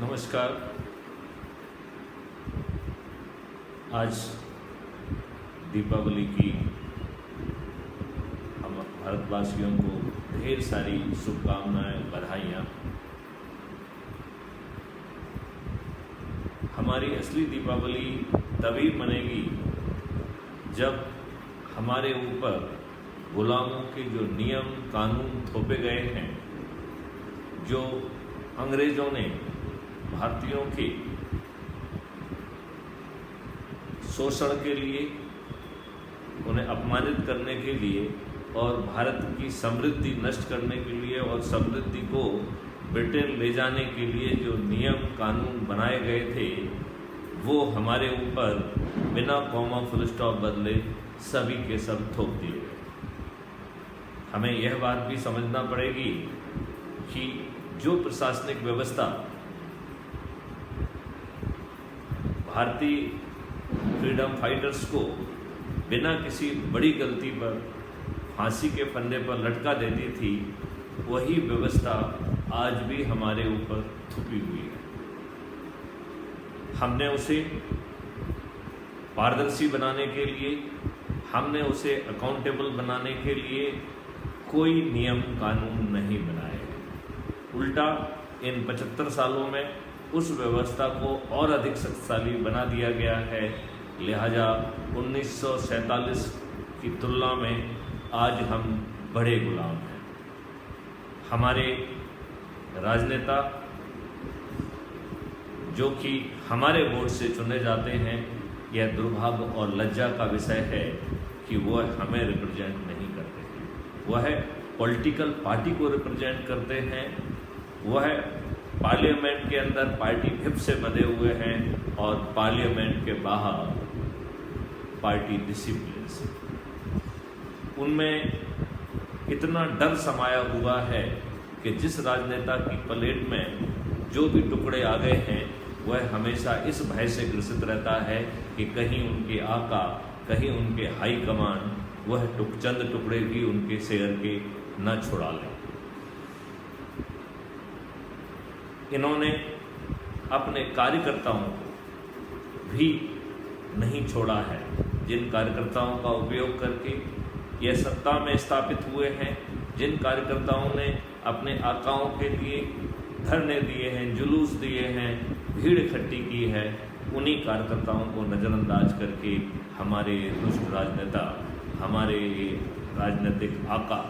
नमस्कार। आज दीपावली की हम भारतवासियों को ढेर सारी शुभकामनाएं, बधाइयाँ। हमारी असली दीपावली तभी मनेगी जब हमारे ऊपर गुलामों के जो नियम कानून थोपे गए हैं, जो अंग्रेज़ों ने भारतीयों के शोषण के लिए, उन्हें अपमानित करने के लिए और भारत की समृद्धि नष्ट करने के लिए और समृद्धि को ब्रिटेन ले जाने के लिए जो नियम कानून बनाए गए थे, वो हमारे ऊपर बिना कॉमा फुल स्टॉप बदले सभी के सब थोप दिए गए। हमें यह बात भी समझना पड़ेगी कि जो प्रशासनिक व्यवस्था भारतीय फ्रीडम फाइटर्स को बिना किसी बड़ी गलती पर फांसी के फंदे पर लटका देती थी, वही व्यवस्था आज भी हमारे ऊपर थुपी हुई है। हमने उसे पारदर्शी बनाने के लिए, हमने उसे अकाउंटेबल बनाने के लिए कोई नियम कानून नहीं बनाए हैं। उल्टा इन 75 सालों में उस व्यवस्था को और अधिक शक्तिशाली बना दिया गया है। लिहाजा 1947 की तुलना में आज हम बड़े गुलाम हैं। हमारे राजनेता जो कि हमारे वोट से चुने जाते हैं, यह दुर्भाग्य और लज्जा का विषय है कि वह हमें रिप्रेजेंट नहीं करते हैं। वह पॉलिटिकल पार्टी को रिप्रेजेंट करते हैं। वह पार्लियामेंट के अंदर पार्टी हिप से बंधे हुए हैं और पार्लियामेंट के बाहर पार्टी डिसिप्लिन से। उनमें इतना डर समाया हुआ है कि जिस राजनेता की प्लेट में जो भी टुकड़े आ गए हैं, वह हमेशा इस भय से ग्रसित रहता है कि कहीं उनके आका, कहीं उनके हाई कमांड वह चंद टुकड़े भी उनके शेयर के न छुड़ा लें। इन्होंने अपने कार्यकर्ताओं को भी नहीं छोड़ा है, जिन कार्यकर्ताओं का उपयोग करके यह सत्ता में स्थापित हुए हैं, जिन कार्यकर्ताओं ने अपने आकाओं के लिए धरने दिए हैं, जुलूस दिए हैं, भीड़ इकट्ठी की है, उन्हीं कार्यकर्ताओं को नज़रअंदाज करके हमारे दुष्ट राजनेता, हमारे राजनीतिक आका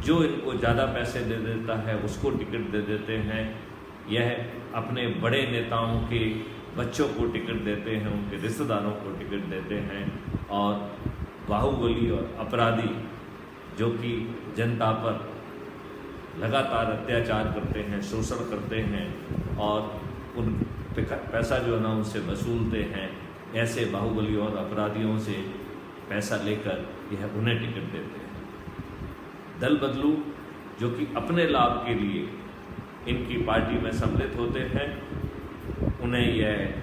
जो इनको ज़्यादा पैसे दे देता है उसको टिकट दे देते हैं। यह अपने बड़े नेताओं के बच्चों को टिकट देते हैं, उनके रिश्तेदारों को टिकट देते हैं और बाहुबली और अपराधी जो कि जनता पर लगातार अत्याचार करते हैं, शोषण करते हैं और उन पैसा जो है ना उनसे वसूलते हैं, ऐसे बाहुबली और अपराधियों से पैसा लेकर यह उन्हें टिकट देते हैं। दल बदलू जो कि अपने लाभ के लिए इनकी पार्टी में सम्मिलित होते हैं, उन्हें यह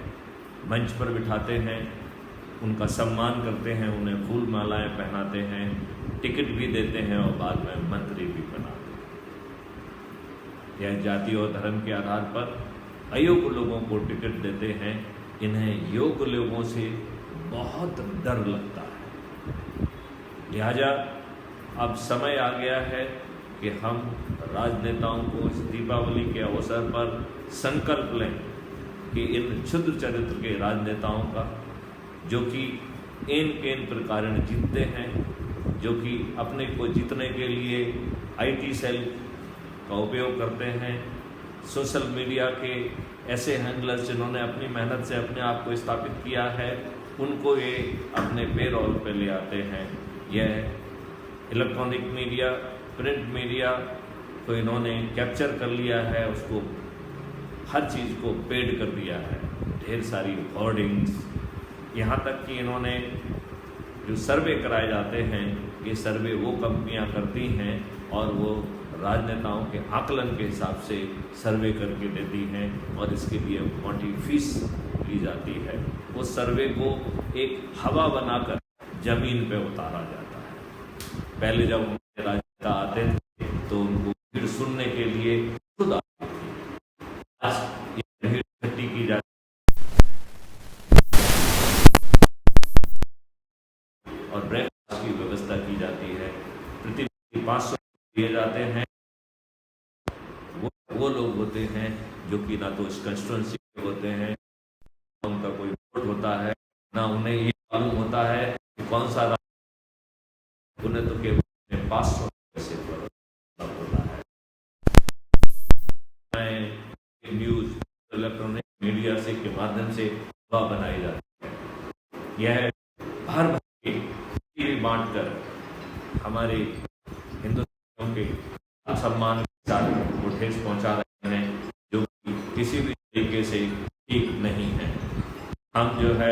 मंच पर बिठाते हैं, उनका सम्मान करते हैं, उन्हें फूल मालाएं पहनाते हैं, टिकट भी देते हैं और बाद में मंत्री भी बनाते हैं। यह जाति और धर्म के आधार पर अयोग्य लोगों को टिकट देते हैं। इन्हें योग्य लोगों से बहुत डर लगता है। लिहाजा अब समय आ गया है कि हम राजनेताओं को इस दीपावली के अवसर पर संकल्प लें कि इन क्षुद्र चरित्र के राजनेताओं का, जो कि इन केन प्रकार जीतते हैं, जो कि अपने को जीतने के लिए IT सेल का उपयोग करते हैं, सोशल मीडिया के ऐसे हैंडलर्स जिन्होंने अपनी मेहनत से अपने आप को स्थापित किया है, उनको ये अपने पेरोल पे ले आते हैं। यह इलेक्ट्रॉनिक मीडिया, प्रिंट मीडिया को इन्होंने कैप्चर कर लिया है, उसको हर चीज़ को पेड कर दिया है। ढेर सारी होर्डिंग्स, यहाँ तक कि इन्होंने जो सर्वे कराए जाते हैं, ये सर्वे वो कंपनियाँ करती हैं और वो राजनेताओं के आकलन के हिसाब से सर्वे करके देती हैं और इसके लिए मोटी फीस ली जाती है। उस सर्वे को एक हवा बनाकर ज़मीन पे उतारा जाता है। पहले जब राजनेता आते थे तो उनको फिर सुनने के लिए खुद आते 500 दिए जाते हैं, वो लोग होते हैं जो कि ना तो इस कंस्टिट्यूंसी के होते हैं, उनका कोई वोट होता है, ना उन्हें ये मालूम होता है कि कौन सा उन्हें तो केवल 500 पैसे पर होता है। न्यूज इलेक्ट्रॉनिक मीडिया से के माध्यम से हवा बनाई जाती है। यह हर भाई बांट कर हमारे हिंदुस्तान के सम्मान के साथ वो ठेस पहुंचा रहे हैं, जो किसी भी तरीके से ठीक नहीं है। हम जो है